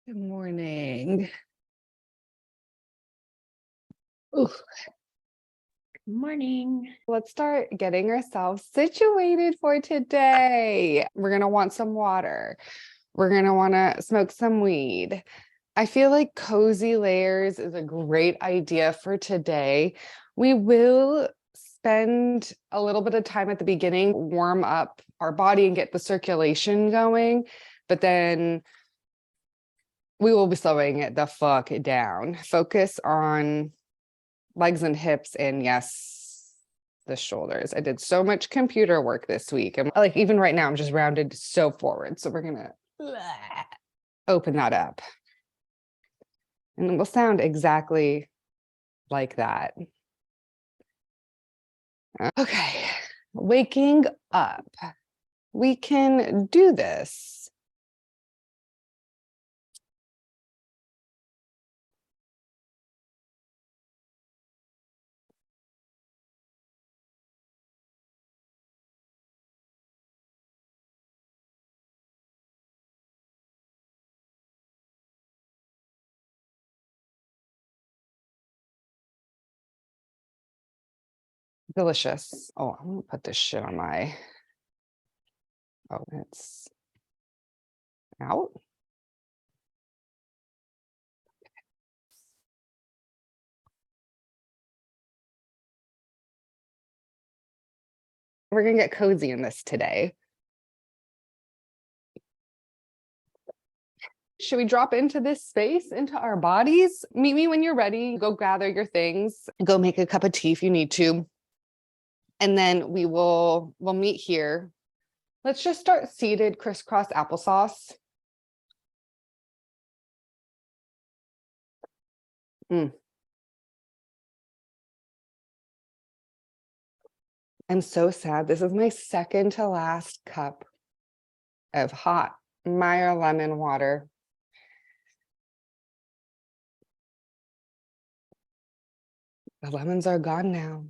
Good morning. Ooh, Good morning. let's start getting ourselves situated for today. We're going to want some water. We're going to want to smoke some weed. I feel like cozy layers is a great idea for today. We will spend a little bit of time at the beginning, warm up our body and get the circulation going, but then we will be slowing it the fuck down. Focus on legs and hips, and yes, the shoulders. I did so much computer work this week. And like even right now, I'm just rounded so forward. So we're gonna open that up. And it will sound exactly like that. Okay, waking up. We can do this. Delicious. Oh, I'm gonna put this shit on my, oh, it's out. We're gonna get cozy in this today. Should we drop into this space, into our bodies? Meet me when you're ready. Go gather your things. Go make a cup of tea if you need to. And then we'll meet here. Let's just start seated crisscross applesauce. I'm so sad. This is my second to last cup of hot Meyer lemon water. The lemons are gone now.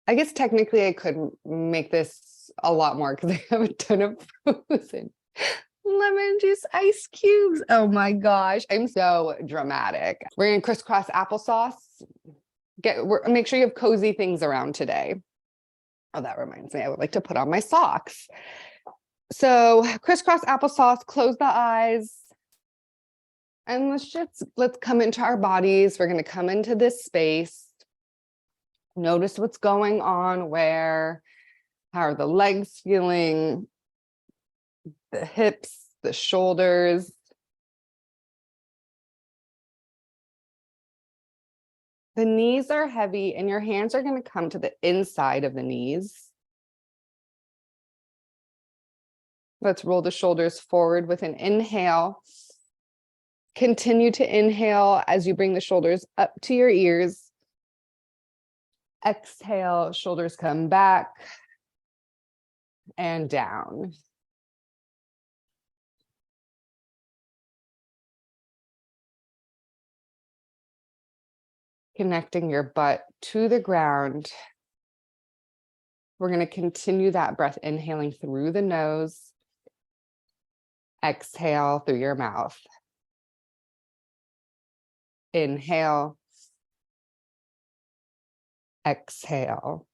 I guess technically I could make this a lot more because I have a ton of frozen lemon juice ice cubes. Oh my gosh, I'm so dramatic. We're gonna crisscross applesauce. Make sure you have cozy things around today. Oh, that reminds me, I would like to put on my socks. So crisscross applesauce, close the eyes. And let's come into our bodies. We're gonna come into this space. Notice what's going on where. How are the legs feeling? The hips, the shoulders. The knees are heavy and your hands are going to come to the inside of the knees. Let's roll the shoulders forward with an inhale. Continue to inhale as you bring the shoulders up to your ears. Exhale, shoulders come back and down. Connecting your butt to the ground. We're going to continue that breath, inhaling through the nose. Exhale through your mouth. Inhale. Exhale.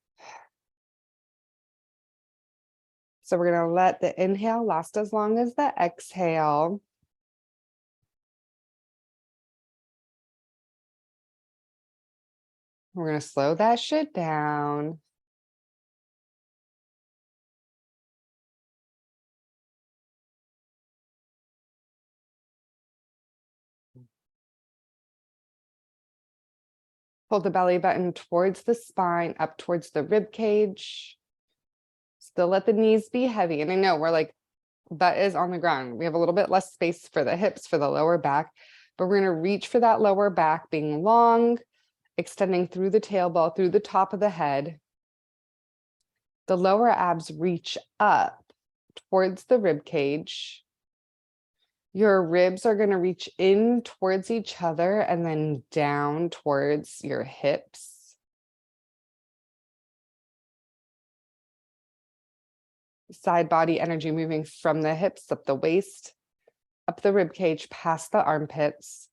So we're going to let the inhale last as long as the exhale. We're going to slow that shit down. Pull the belly button towards the spine, up towards the rib cage. Still let the knees be heavy. And I know we're like, butt is on the ground. We have a little bit less space for the hips, for the lower back, but we're going to reach for that lower back being long, extending through the tailbone, through the top of the head. The lower abs reach up towards the rib cage. Your ribs are going to reach in towards each other and then down towards your hips. Side body energy moving from the hips up the waist, up up the rib cage past the armpits.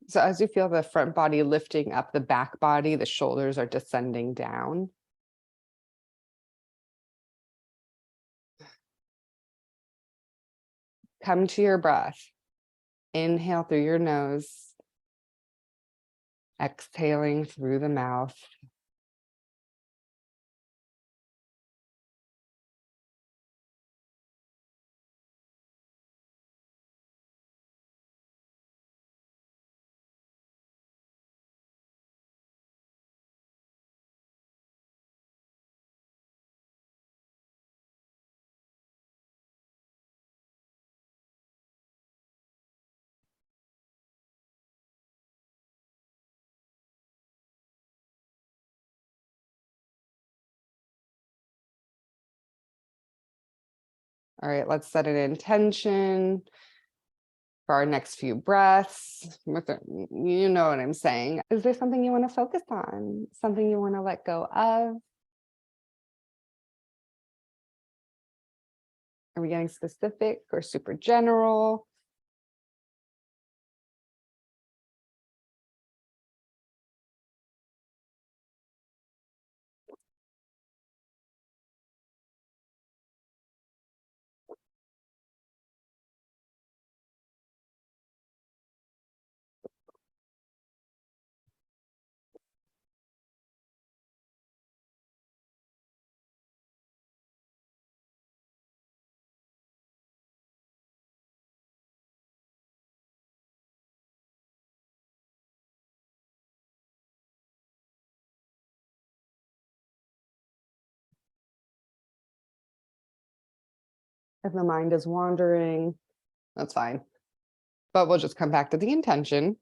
So as you feel the front body lifting up, the back body, the shoulders are descending down. Come to your breath. Inhale through your nose. Exhaling through the mouth. All right, let's set an intention for our next few breaths. You know what I'm saying. Is there something you want to focus on? Something you want to let go of? Are we getting specific or super general? If the mind is wandering, that's fine. But we'll just come back to the intention.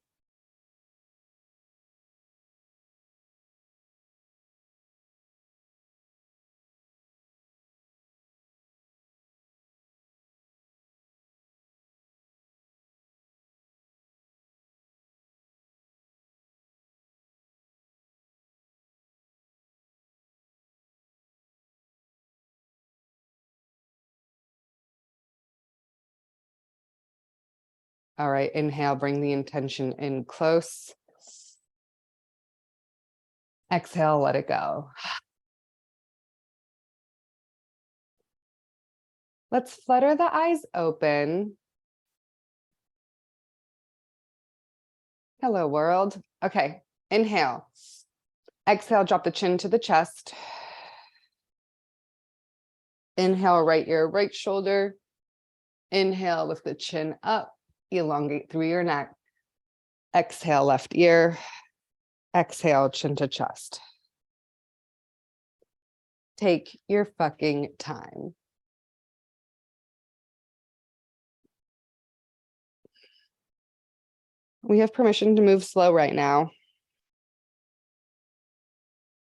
All right, inhale, bring the intention in close. Exhale, let it go. Let's flutter the eyes open. Hello, world. Okay, inhale. Exhale, drop the chin to the chest. Inhale, right ear, right shoulder. Inhale, lift the chin up. Elongate through your neck. Exhale, left ear. Exhale, chin to chest. Take your fucking time. We have permission to move slow right now.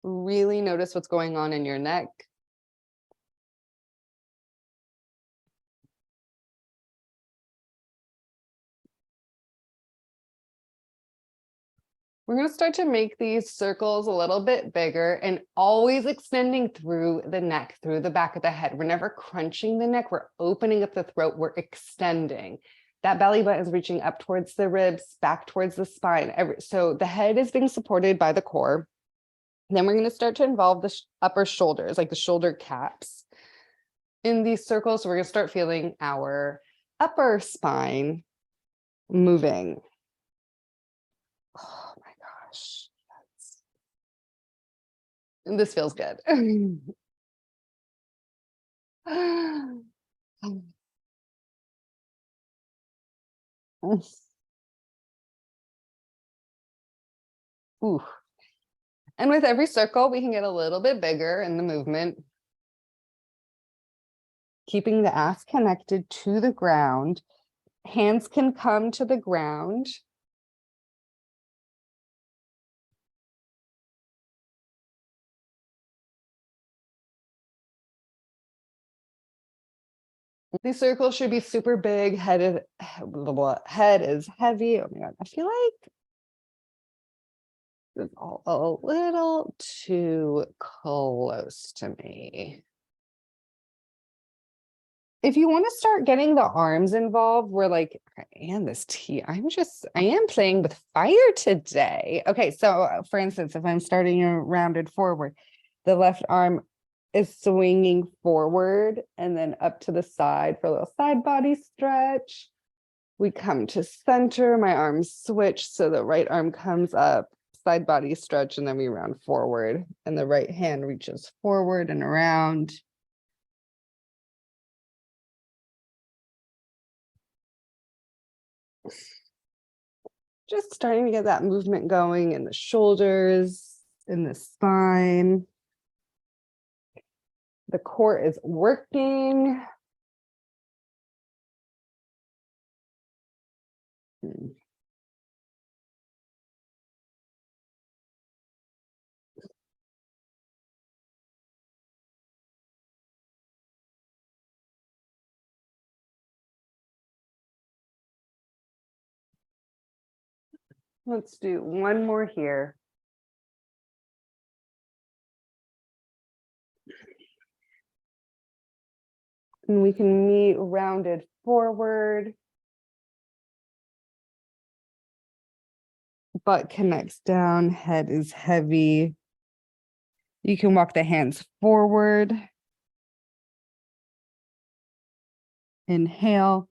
Really notice what's going on in your neck. We're going to start to make these circles a little bit bigger and always extending through the neck, through the back of the head. We're never crunching the neck. We're opening up the throat. We're extending. That belly button is reaching up towards the ribs, back towards the spine. So the head is being supported by the core. Then we're going to start to involve the upper shoulders, like the shoulder caps in these circles. So we're going to start feeling our upper spine moving. Oh my gosh. This feels good. Ooh. And with every circle, we can get a little bit bigger in the movement. Keeping the ass connected to the ground. Hands can come to the ground. These circles should be super big. Head is heavy. Oh my God. I feel like this is all a little too close to me. If you want to start getting the arms involved, we're like, and this tea, I am playing with fire today. Okay, so for instance, if I'm starting a rounded forward, the left arm is swinging forward and then up to the side for a little side body stretch. We come to center, my arms switch, so the right arm comes up, side body stretch, and then we round forward, and the right hand reaches forward and around. Just starting to get that movement going in the shoulders, in the spine. The core is working. Let's do one more here. And we can meet rounded forward. Butt connects down, head is heavy. You can walk the hands forward. Inhale.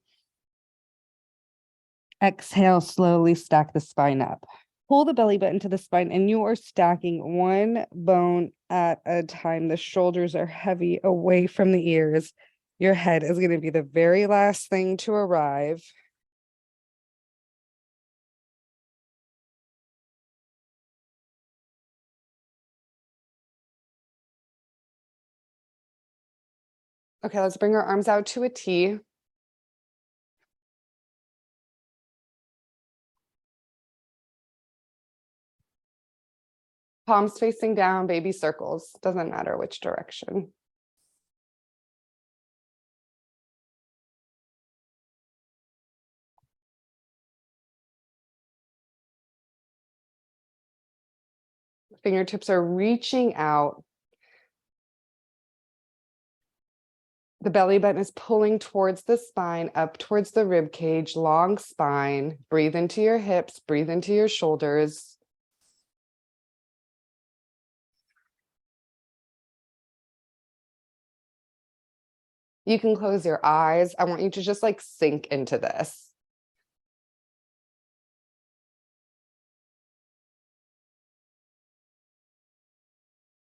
Exhale, slowly stack the spine up. Pull the belly button to the spine, and you are stacking one bone at a time. The shoulders are heavy away from the ears. Your head is going to be the very last thing to arrive. Okay, let's bring our arms out to a T. Palms facing down, baby circles. Doesn't matter which direction. Fingertips are reaching out. The belly button is pulling towards the spine, up towards the rib cage, long spine. Breathe into your hips, breathe into your shoulders. You can close your eyes. I want you to just like sink into this.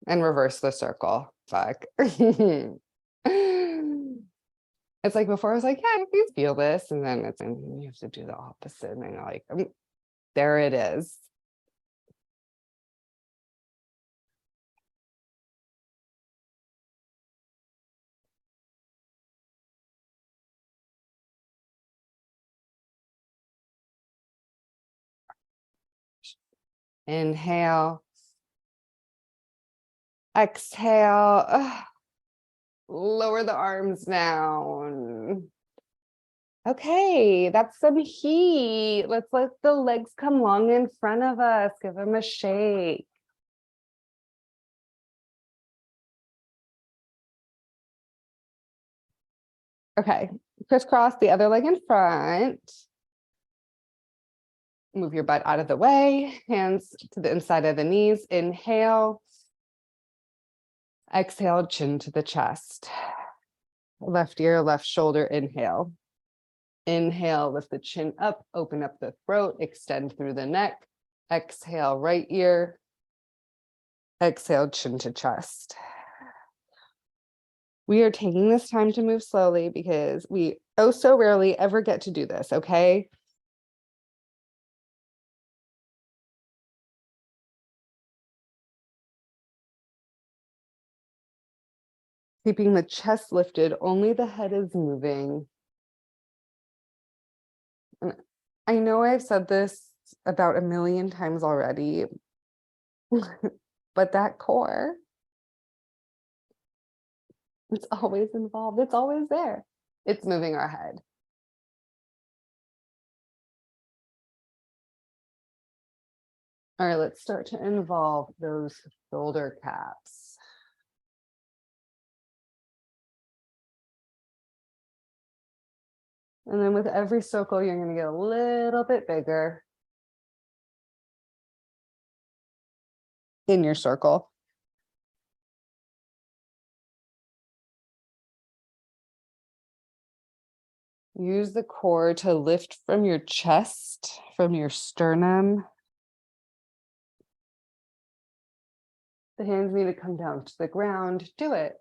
And reverse the circle. Fuck. It's like before I was like, yeah, you feel this. And then it's and you have to do the opposite. And you're like, there it is. Inhale. Exhale. Ugh. Lower the arms down. Okay, that's some heat. Let's let the legs come long in front of us. Give them a shake. Okay, crisscross the other leg in front. Move your butt out of the way. Hands to the inside of the knees. Inhale. Exhale, chin to the chest. Left ear, left shoulder, inhale. Inhale, lift the chin up, open up the throat, extend through the neck. Exhale, right ear. Exhale, chin to chest. We are taking this time to move slowly because we oh so rarely ever get to do this, okay? Keeping the chest lifted, only the head is moving. And I know I've said this about a million times already, but that core, it's always involved. It's always there. It's moving our head. All right, let's start to involve those shoulder caps. And then with every circle, you're going to get a little bit bigger in your circle. Use the core to lift from your chest, from your sternum. The hands need to come down to the ground. Do it.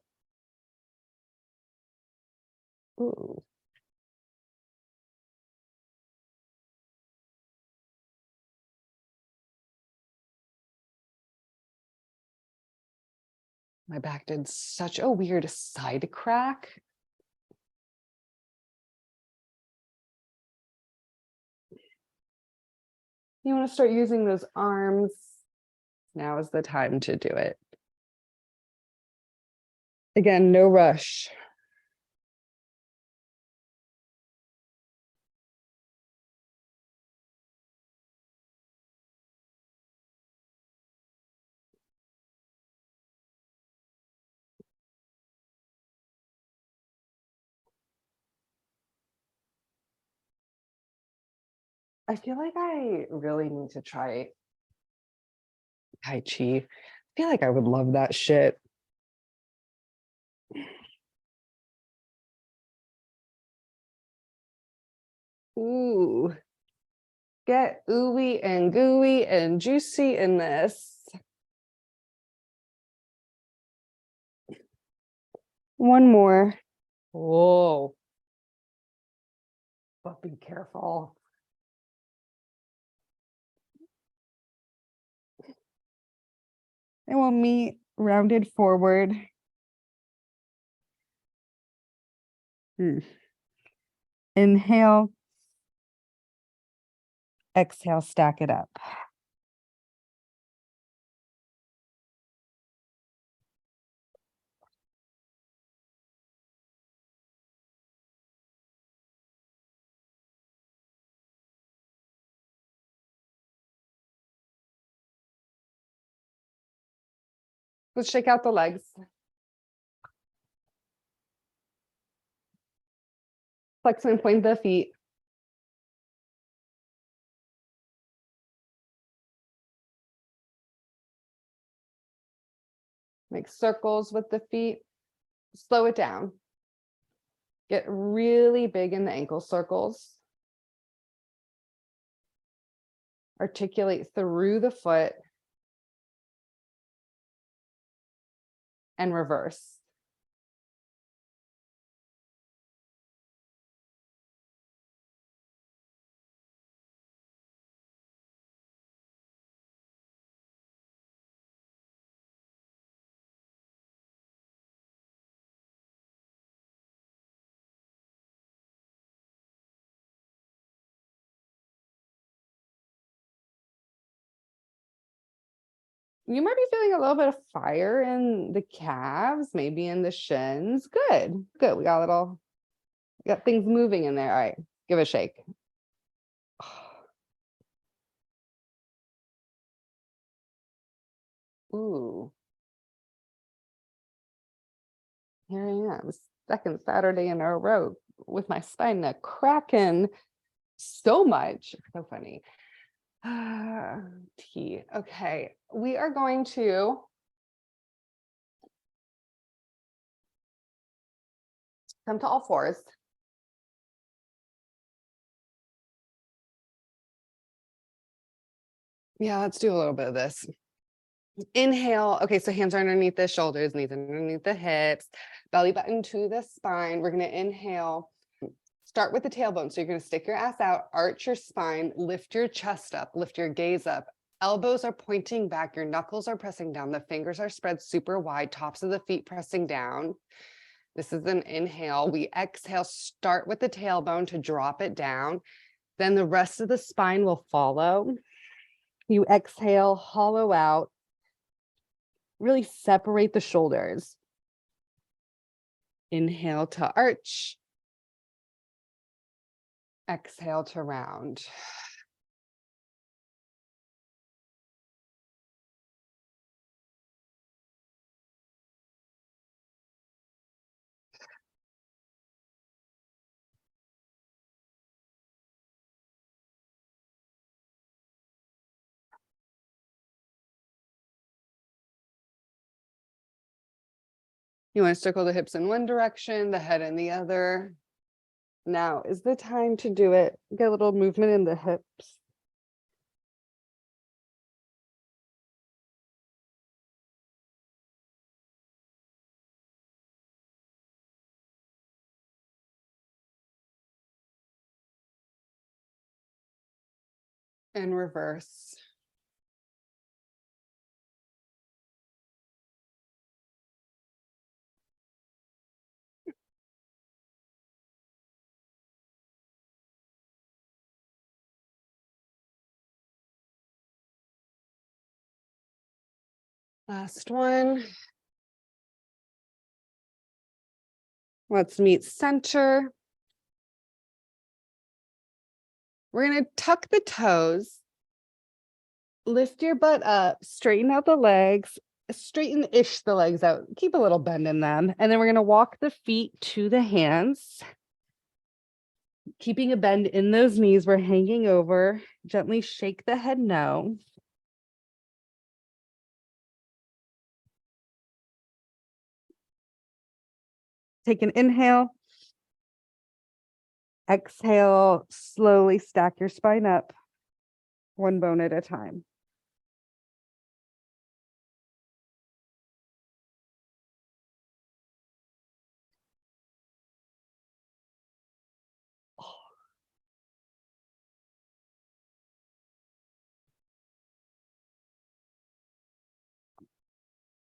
Ooh. My back did such a weird side crack. You want to start using those arms. Now is the time to do it. Again, no rush. I feel like I really need to try Tai Chi. I feel like I would love that shit. Ooh. Get ooey and gooey and juicy in this. One more. Whoa. But be careful. And we'll meet rounded forward. Inhale. Exhale, stack it up. Let's shake out the legs. Flex and point the feet. Make circles with the feet. Slow it down. Get really big in the ankle circles. Articulate through the foot. And reverse. You might be feeling a little bit of fire in the calves, maybe in the shins. Good, good. We got things moving in there. All right, give it a shake. Ooh. Here I am, second Saturday in a row with my spine cracking so much. So funny. Tea. Okay, we are going to come to all fours. Yeah, let's do a little bit of this. Inhale. Okay, so hands are underneath the shoulders, knees underneath the hips, belly button to the spine. We're going to inhale. Start with the tailbone. So you're going to stick your ass out, arch your spine, lift your chest up, lift your gaze up. Elbows are pointing back. Your knuckles are pressing down. The fingers are spread super wide. Tops of the feet pressing down. This is an inhale. We exhale. Start with the tailbone to drop it down. Then the rest of the spine will follow. You exhale, hollow out. Really separate the shoulders. Inhale to arch. Exhale to round. You want to circle the hips in one direction, the head in the other. Now is the time to do it. Get a little movement in the hips. And reverse. Last one. Let's meet center. We're going to tuck the toes, lift your butt up, straighten out the legs, straighten-ish the legs out, keep a little bend in them. And then we're going to walk the feet to the hands, keeping a bend in those knees. We're hanging over, gently shake the head no. Take an inhale. Exhale, slowly stack your spine up, one bone at a time.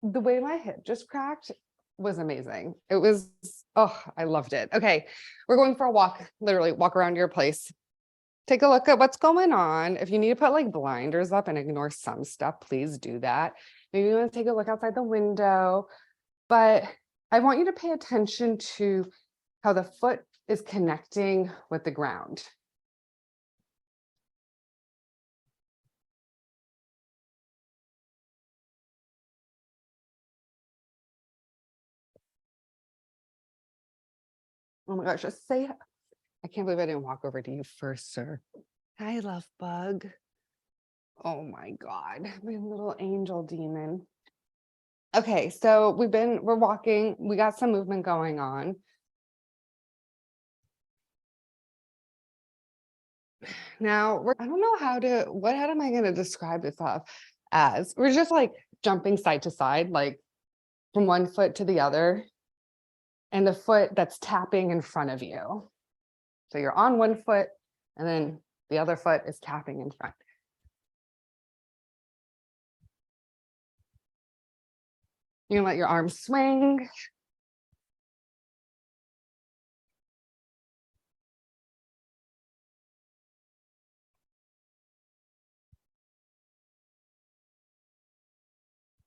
The way my hip just cracked was amazing. It was, oh, I loved it. Okay, we're going for a walk, literally walk around your place. Take a look at what's going on. If you need to put like blinders up and ignore some stuff, please do that. Maybe you want to take a look outside the window, but I want you to pay attention to how the foot is connecting with the ground. Oh my gosh, just say, I can't believe I didn't walk over to you first, sir. Hi, love bug. Oh my God, my little angel demon. Okay, so we're walking, we got some movement going on. Now I don't know what am I going to describe this as? We're just like jumping side to side, like from one foot to the other, and the foot that's tapping in front of you. So you're on one foot and then the other foot is tapping in front. You can let your arms swing.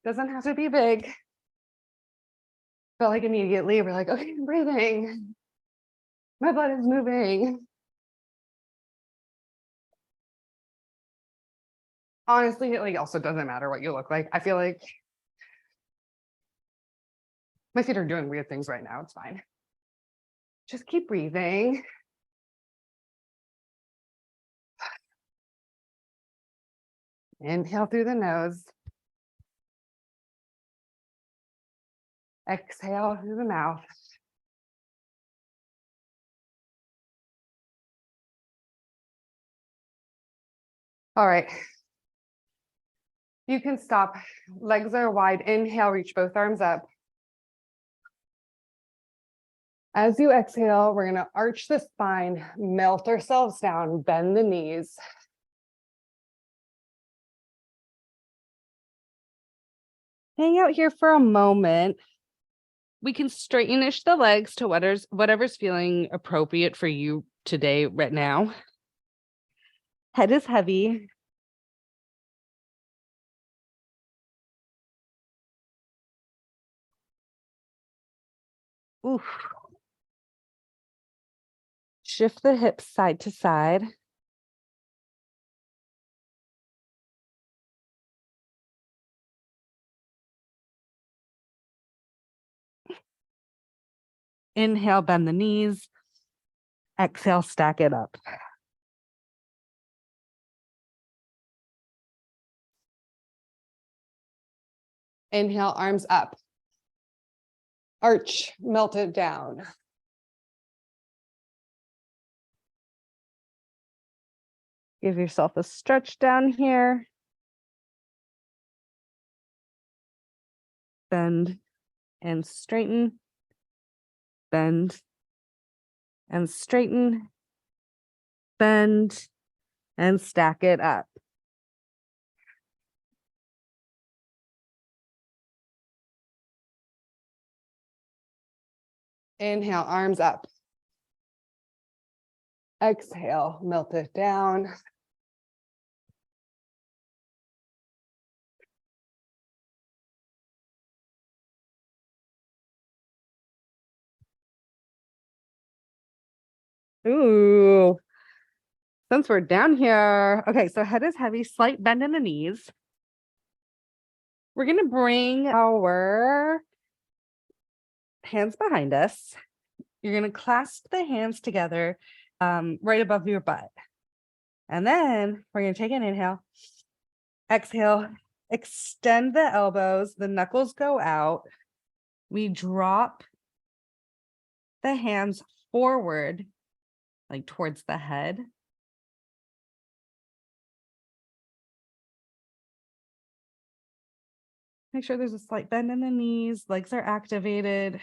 Doesn't have to be big. But like immediately we're like, okay, I'm breathing. My blood is moving. Honestly, it like also doesn't matter what you look like. I feel like my feet are doing weird things right now. It's fine. Just keep breathing. Inhale through the nose. Exhale through the mouth. All right. You can stop. Legs are wide. Inhale, reach both arms up. As you exhale, we're going to arch the spine, melt ourselves down, bend the knees. Hang out here for a moment. We can straighten-ish the legs to whatever's feeling appropriate for you today, right now. Head is heavy. Oof. Shift the hips side to side. Inhale, bend the knees. Exhale, stack it up. Inhale, arms up. Arch, melt it down. Give yourself a stretch down here. Bend and straighten. Bend and straighten. Bend and stack it up. Inhale, arms up. Exhale, melt it down. Ooh, since we're down here. Okay, so head is heavy, slight bend in the knees. We're gonna bring our hands behind us. You're gonna clasp the hands together right above your butt. And then we're gonna take an inhale, exhale, extend the elbows, the knuckles go out. We drop the hands forward, like towards the head. Make sure there's a slight bend in the knees, legs are activated.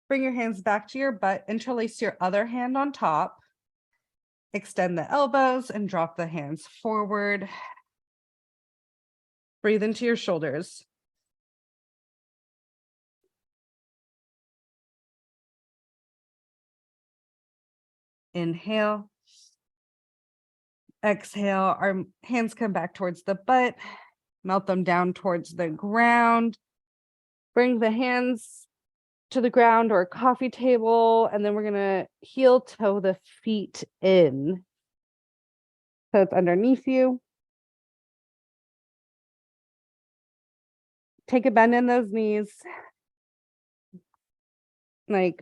Bring your hands back to your butt, interlace your other hand on top. Extend the elbows and drop the hands forward. Breathe into your shoulders. Inhale. Exhale, our hands come back towards the butt. Melt them down towards the ground. Bring the hands to the ground or a coffee table, and then we're gonna heel toe the feet in. So it's underneath you. Take a bend in those knees. Like,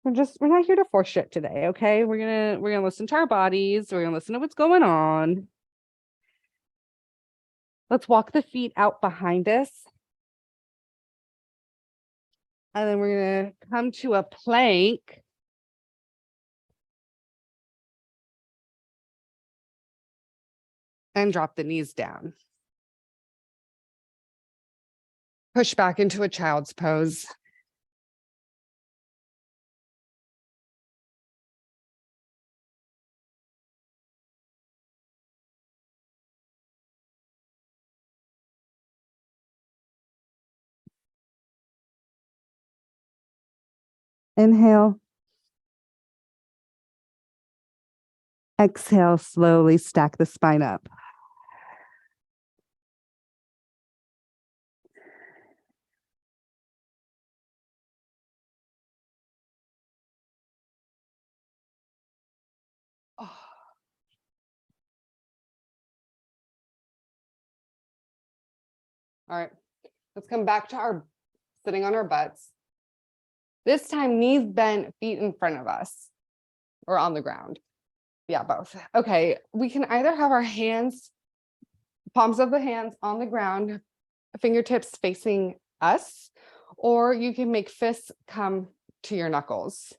we're not here to force shit today, okay? We're gonna listen to our bodies. We're gonna listen to what's going on. Let's walk the feet out behind us. And then we're gonna come to a plank. And drop the knees down. Push back into a child's pose. Inhale. Exhale, slowly stack the spine up. Oh. All right, let's come back to our sitting on our butts. This time, knees bent, feet in front of us or on the ground. Yeah, both. Okay, we can either have our hands, palms of the hands on the ground, fingertips facing us, or you can make fists come to your knuckles.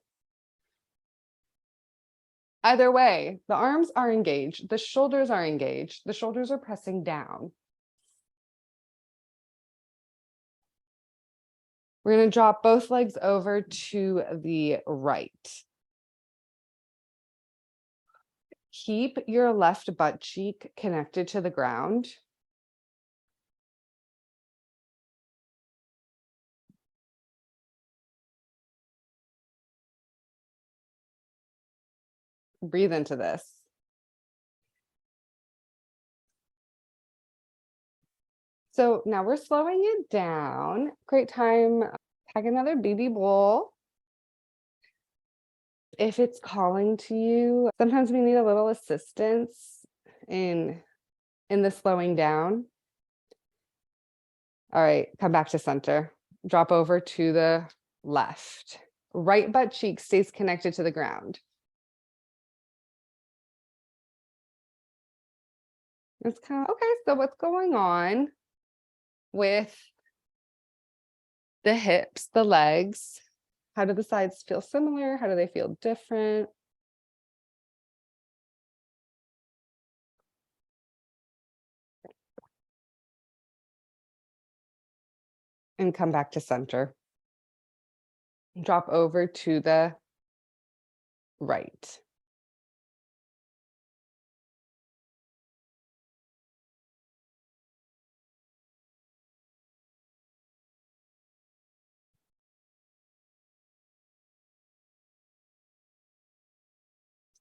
Either way, the arms are engaged, the shoulders are engaged, the shoulders are pressing down. We're going to drop both legs over to the right. Keep your left butt cheek connected to the ground. Breathe into this. So now we're slowing it down. Great time. Pack another baby bowl. If it's calling to you, sometimes we need a little assistance in the slowing down. All right, come back to center. Drop over to the left. Right butt cheek stays connected to the ground. It's kind of okay. So what's going on with the hips, the legs? How do the sides feel similar? How do they feel different? And come back to center. Drop over to the right.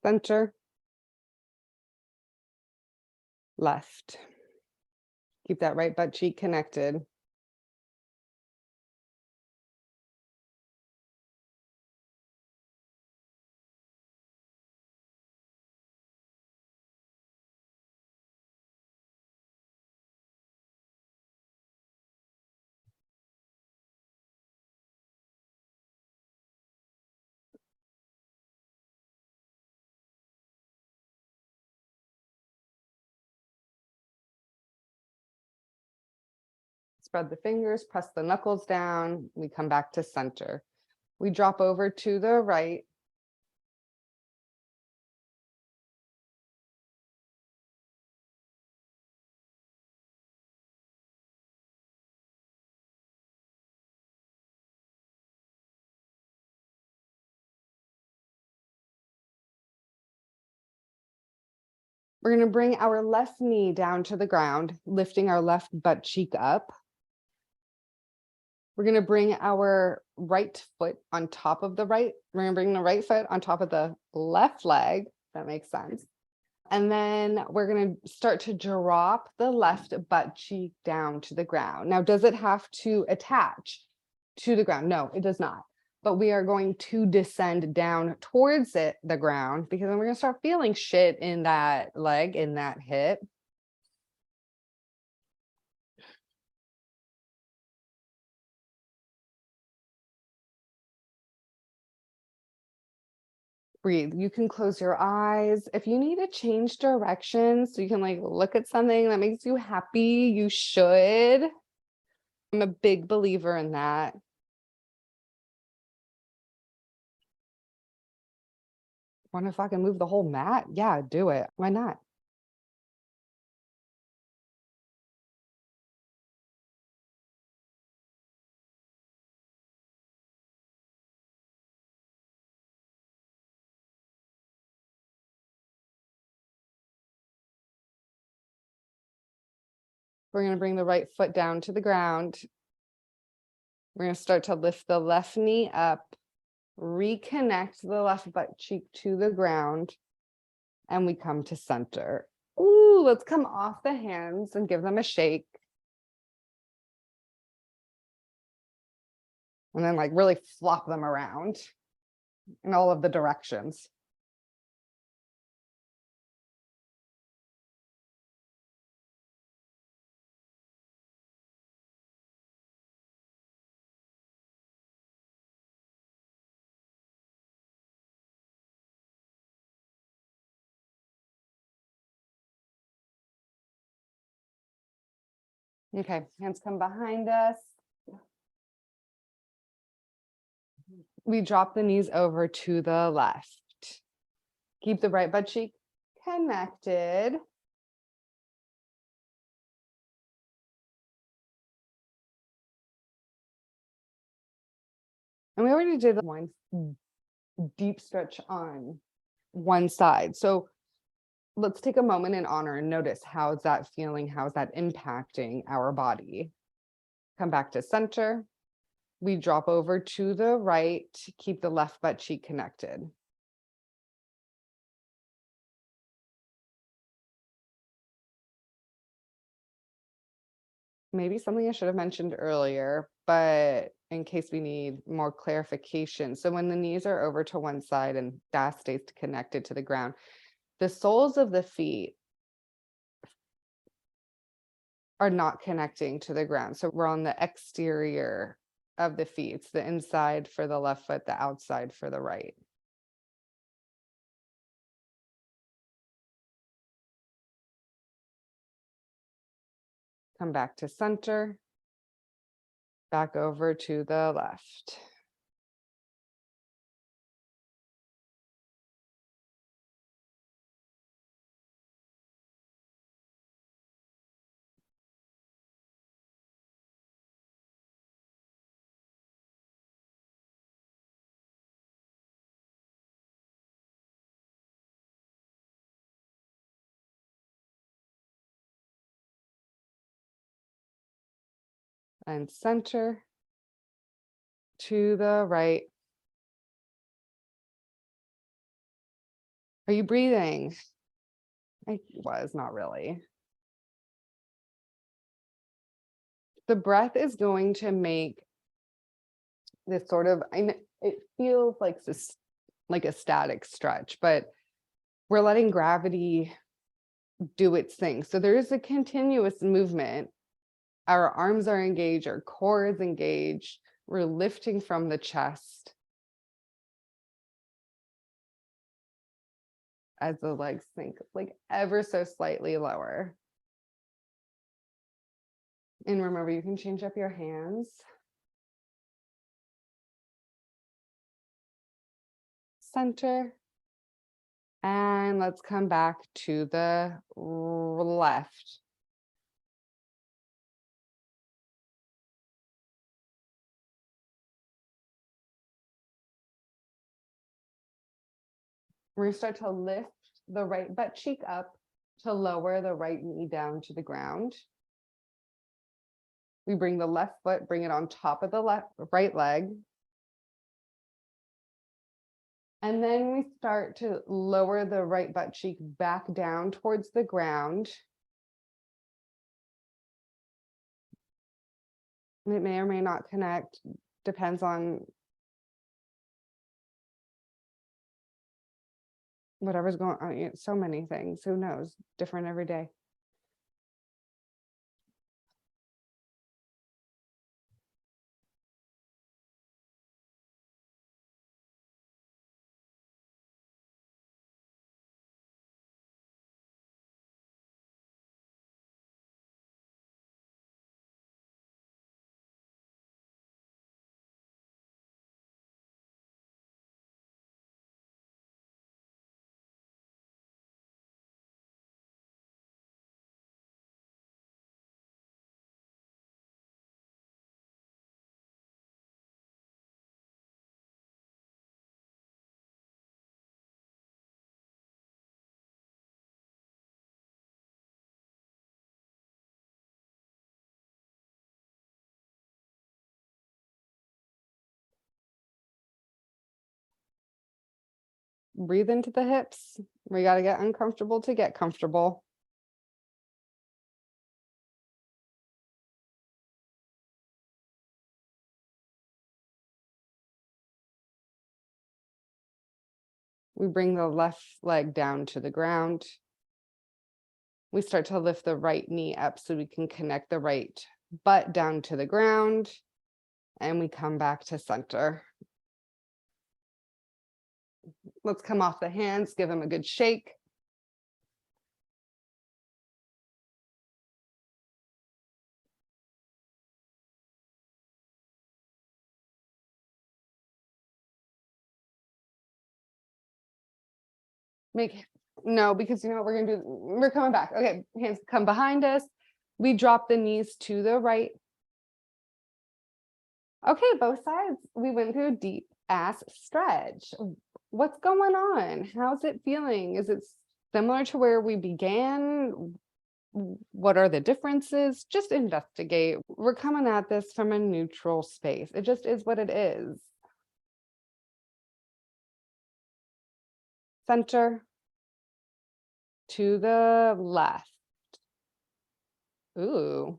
Center. Left. Keep that right butt cheek connected. Spread the fingers, press the knuckles down. We come back to center. We drop over to the right. We're going to bring our left knee down to the ground, lifting our left butt cheek up. We're going to bring our right foot on top of the right. We're going to bring the right foot on top of the left leg. That makes sense. And then we're going to start to drop the left butt cheek down to the ground. Now, does it have to attach to the ground? No, it does not. But we are going to descend down towards the ground, because then we're going to start feeling shit in that leg, in that hip. Breathe. You can close your eyes. If you need to change direction so you can like look at something that makes you happy, you should. I'm a big believer in that. Want to fucking move the whole mat? Yeah, do it. Why not? We're going to bring the right foot down to the ground. We're going to start to lift the left knee up, reconnect the left butt cheek to the ground, and we come to center. Ooh, let's come off the hands and give them a shake. And then like really flop them around in all of the directions. Okay, hands come behind us. We drop the knees over to the left. Keep the right butt cheek connected. And we already did one deep stretch on one side. So let's take a moment in honor and notice how's that feeling? How's that impacting our body? Come back to center. We drop over to the right, keep the left butt cheek connected. maybe something I should have mentioned earlier, but in case we need more clarification. So when the knees are over to one side and that stays connected to the ground, the soles of the feet are not connecting to the ground. So we're on the exterior of the feet. It's the inside for the left foot, the outside for the right. Come back to center, back over to the left. And center to the right. Are you breathing? I was not really. The breath is going to make this sort of, it feels like this, like a static stretch, but we're letting gravity do its thing. So there is a continuous movement. Our arms are engaged, our core is engaged. We're lifting from the chest as the legs sink like ever so slightly lower. And remember, you can change up your hands. Center. And let's come back to the left. We're going to start to lift the right butt cheek up to lower the right knee down to the ground. We bring the left foot, bring it on top of the right leg. And then we start to lower the right butt cheek back down towards the ground. And it may or may not connect, depends on whatever's going on. So many things, who knows, different every day. Breathe into the hips. We got to get uncomfortable to get comfortable. We bring the left leg down to the ground. We start to lift the right knee up so we can connect the right butt down to the ground. And we come back to center. Let's come off the hands, give them a good shake. No, because you know what we're gonna do? We're coming back. Okay, hands come behind us. We drop the knees to the right. Okay, both sides. We went through a deep ass stretch. What's going on? How's it feeling? Is it similar to where we began? What are the differences? Just investigate. We're coming at this from a neutral space. It just is what it is. Center to the left. Ooh.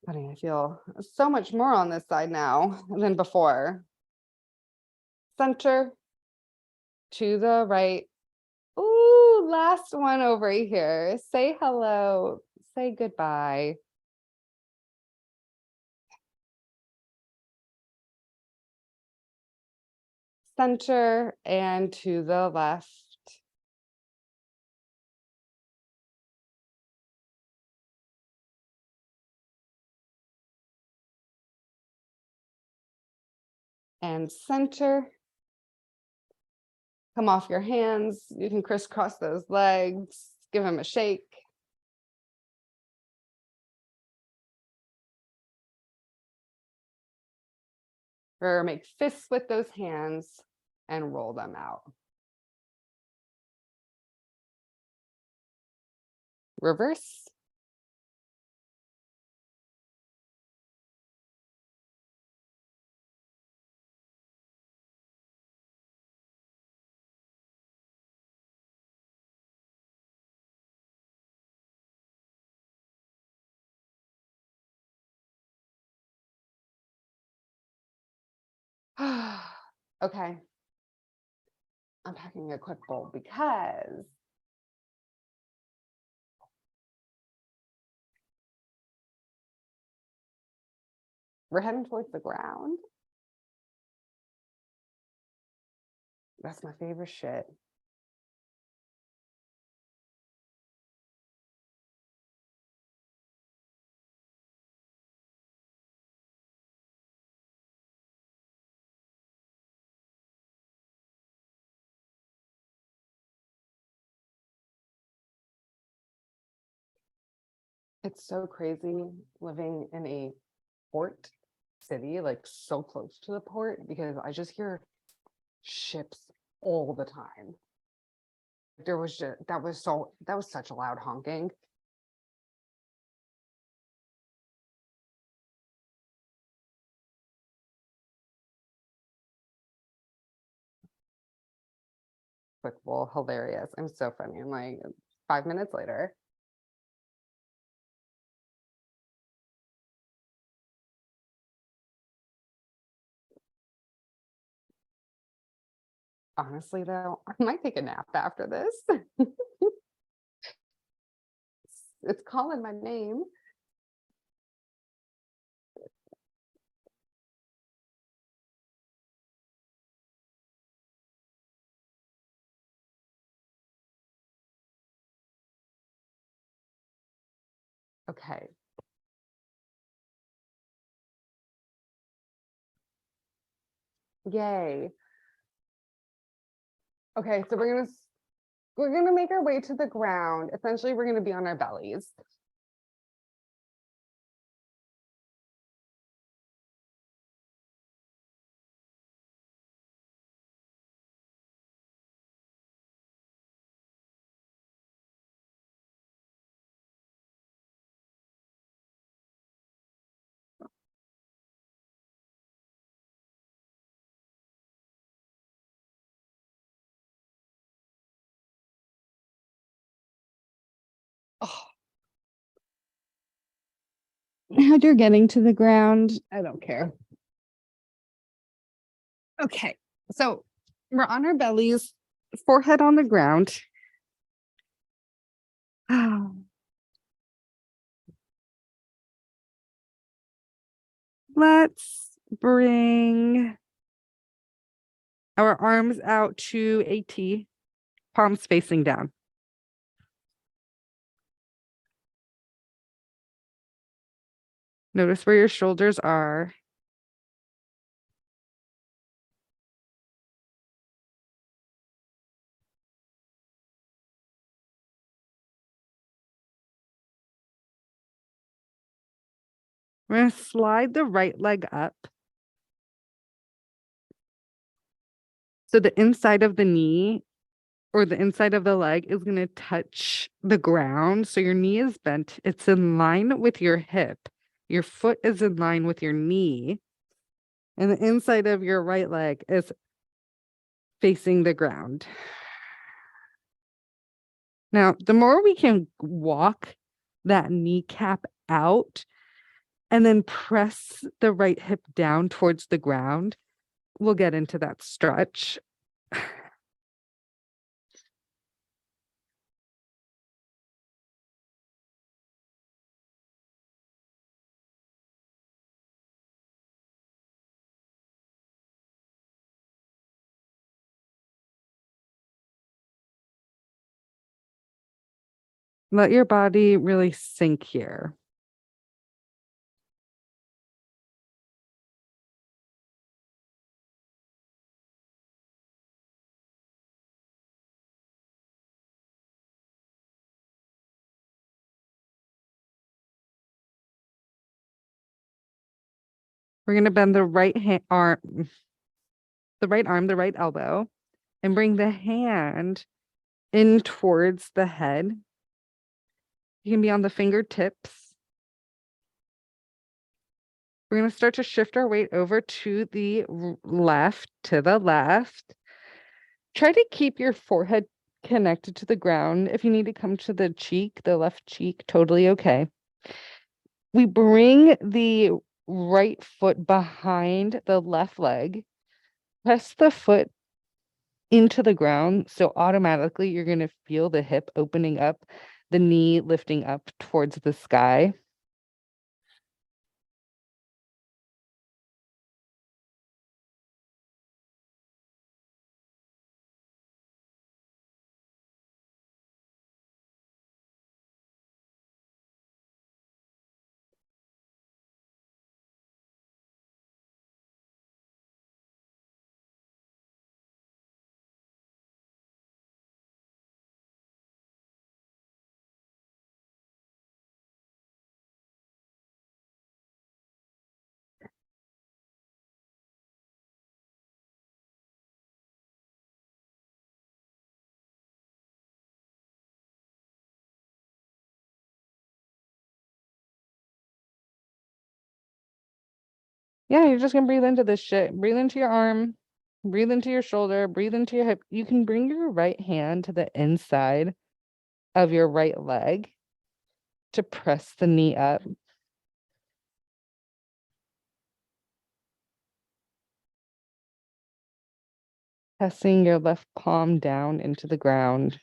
Funny, I feel so much more on this side now than before. Center to the right. Ooh, last one over here. Say hello, say goodbye. Center and to the left. And center. Come off your hands. You can crisscross those legs. Give them a shake. Or make fists with those hands and roll them out. Reverse. Okay. I'm packing a quick bowl because we're heading towards the ground. That's my favorite shit. It's so crazy living in a port city, like so close to the port, because I just hear ships all the time. There was just that was such a loud honking. Quick bowl, hilarious. I'm so funny. I'm like 5 minutes later. Honestly, though, I might take a nap after this. It's calling my name. Okay. Yay. Okay, so we're gonna make our way to the ground. Essentially, we're gonna be on our bellies. Oh, how you're getting to the ground, I don't care. Okay, so we're on our bellies, forehead on the ground. Let's bring our arms out to a T, palms facing down. Notice where your shoulders are. We're going to slide the right leg up. So the inside of the knee or the inside of the leg is going to touch the ground. So your knee is bent. It's in line with your hip. Your foot is in line with your knee. And the inside of your right leg is facing the ground. Now, the more we can walk that kneecap out, And then press the right hip down towards the ground. We'll get into that stretch. Let your body really sink here. We're going to bend the right arm, the right elbow, and bring the hand in towards the head. You can be on the fingertips. We're going to start to shift our weight over to the left, Try to keep your forehead connected to the ground. If you need to come to the cheek, the left cheek, totally okay. We bring the right foot behind the left leg, press the foot into the ground. So automatically you're going to feel the hip opening up, the knee lifting up towards the sky. Yeah, you're just going to breathe into this shit. Breathe into your arm, breathe into your shoulder, breathe into your hip. You can bring your right hand to the inside of your right leg to press the knee up. Pressing your left palm down into the ground.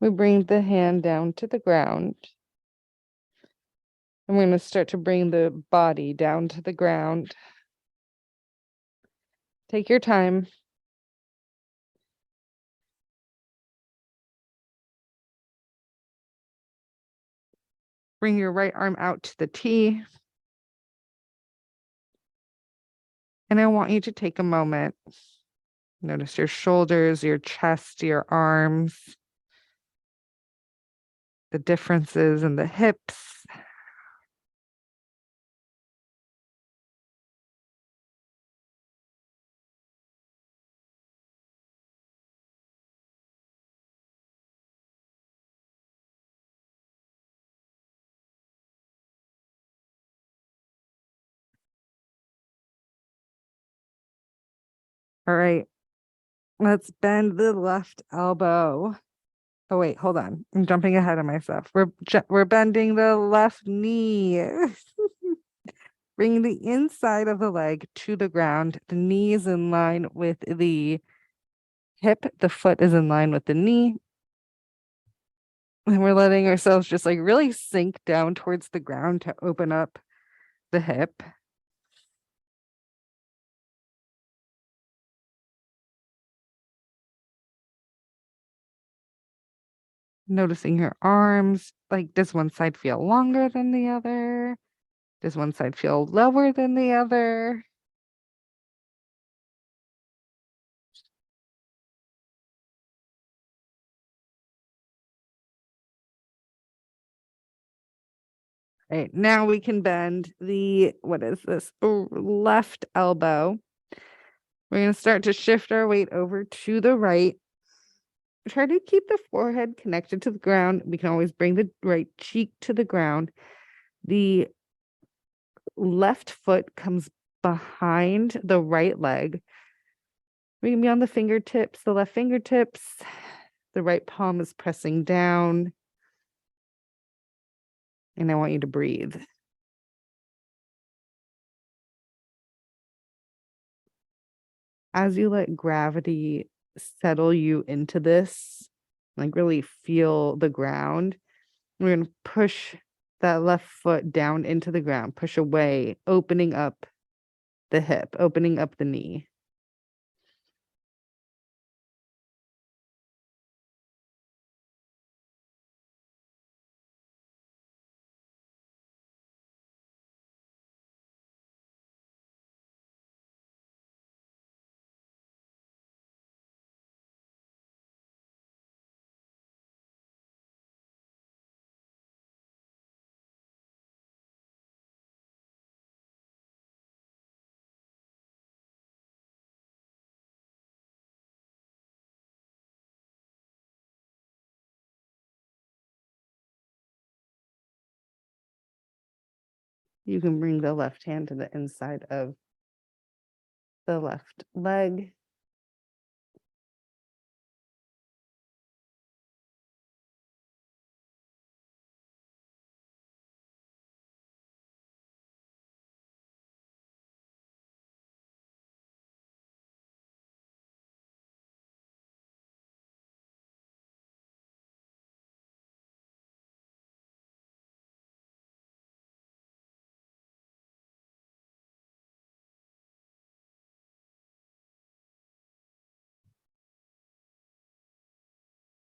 We bring the hand down to the ground. And we're going to start to bring the body down to the ground. Take your time. Bring your right arm out to the T. And I want you to take a moment. Notice your shoulders, your chest, your arms, the differences in the hips. All right, let's bend the left elbow. Oh wait, hold on. I'm jumping ahead of myself. We're bending the left knee. Bring the inside of the leg to the ground. The knee is in line with the hip. The foot is in line with the knee. And we're letting ourselves just like really sink down towards the ground to open up the hip. Noticing your arms. Like, does one side feel longer than the other? Does one side feel lower than the other? Right. Now we can bend the, what is this? Left elbow. We're going to start to shift our weight over to the right. Try to keep the forehead connected to the ground. We can always bring the right cheek to the ground. The left foot comes behind the right leg. We can be on the fingertips, the left fingertips. The right palm is pressing down. And I want you to breathe. As you let gravity settle you into this, like really feel the ground, we're going to push that left foot down into the ground, push away, opening up the hip, opening up the knee. You can bring the left hand to the inside of the left leg.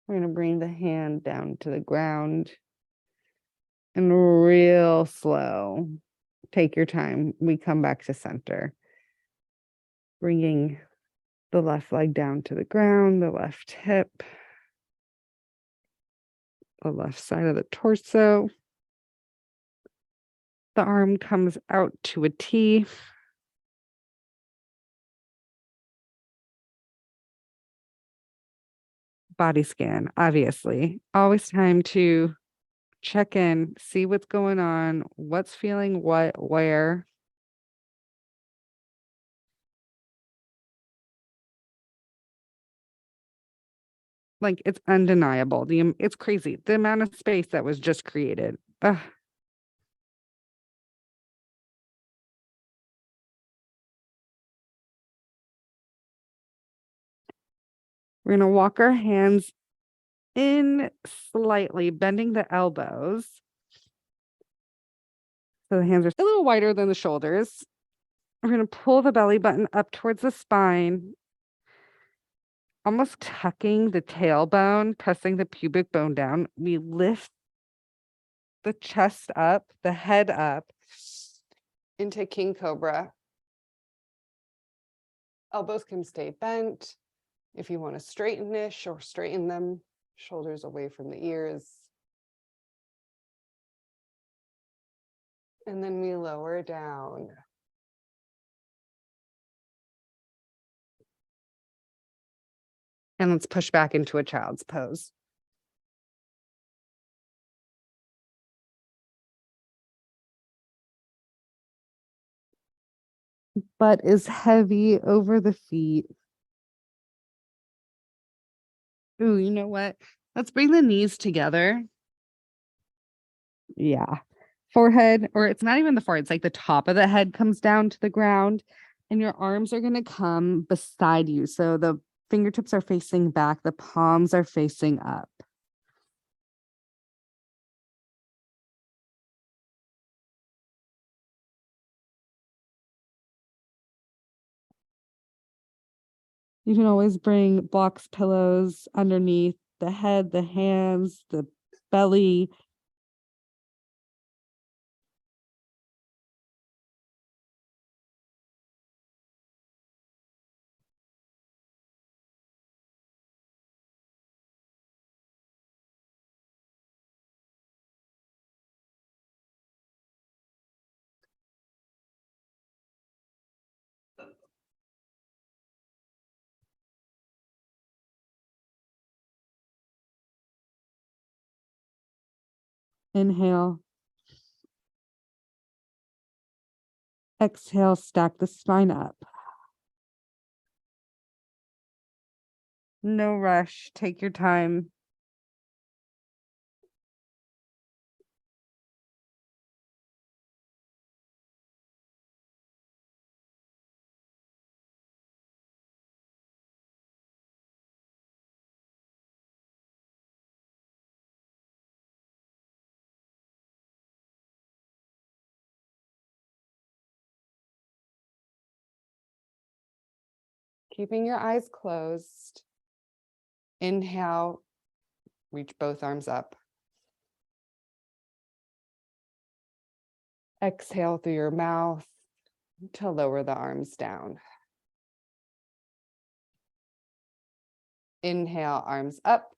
We're going to bring the hand down to the ground and real slow. Take your time. We come back to center. Bringing the left leg down to the ground, the left hip, the left side of the torso. The arm comes out to a T. Body scan, obviously. Always time to check in, see what's going on, what's feeling what, where. Like, it's undeniable. It's crazy. The amount of space that was just created. Ugh. We're going to walk our hands in slightly, bending the elbows. So the hands are a little wider than the shoulders. We're going to pull the belly button up towards the spine, almost tucking the tailbone, pressing the pubic bone down. We lift the chest up, the head up into King Cobra. Elbows can stay bent. If you want to straighten-ish or straighten them, shoulders away from the ears. And then we lower down. And let's push back into a child's pose. Butt is heavy over the feet. Ooh, you know what? Let's bring the knees together. Yeah. Forehead, or it's not even the forehead, it's like the top of the head comes down to the ground, and your arms are going to come beside you. So the fingertips are facing back, the palms are facing up. You can always bring box pillows underneath the head, the hands, the belly. Inhale. Exhale, stack the spine up. No rush. Take your time. Keeping your eyes closed. Inhale, reach both arms up. Exhale through your mouth to lower the arms down. Inhale, arms up.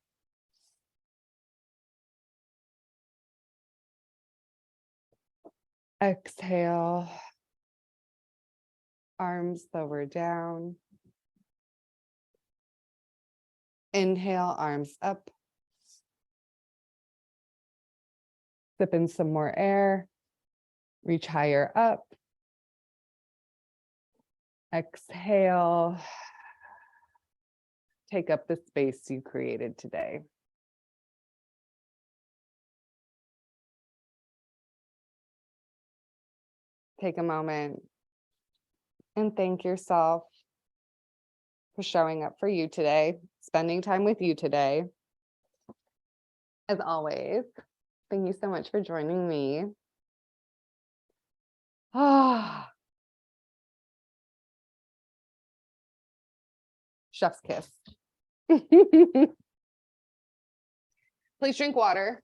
Exhale, arms lower down. Inhale, arms up. Sip in some more air. Reach higher up. Exhale. Take up the space you created today. Take a moment and thank yourself for showing up for you today, spending time with you today. As always, thank you so much for joining me. Ah, chef's kiss. Please drink water.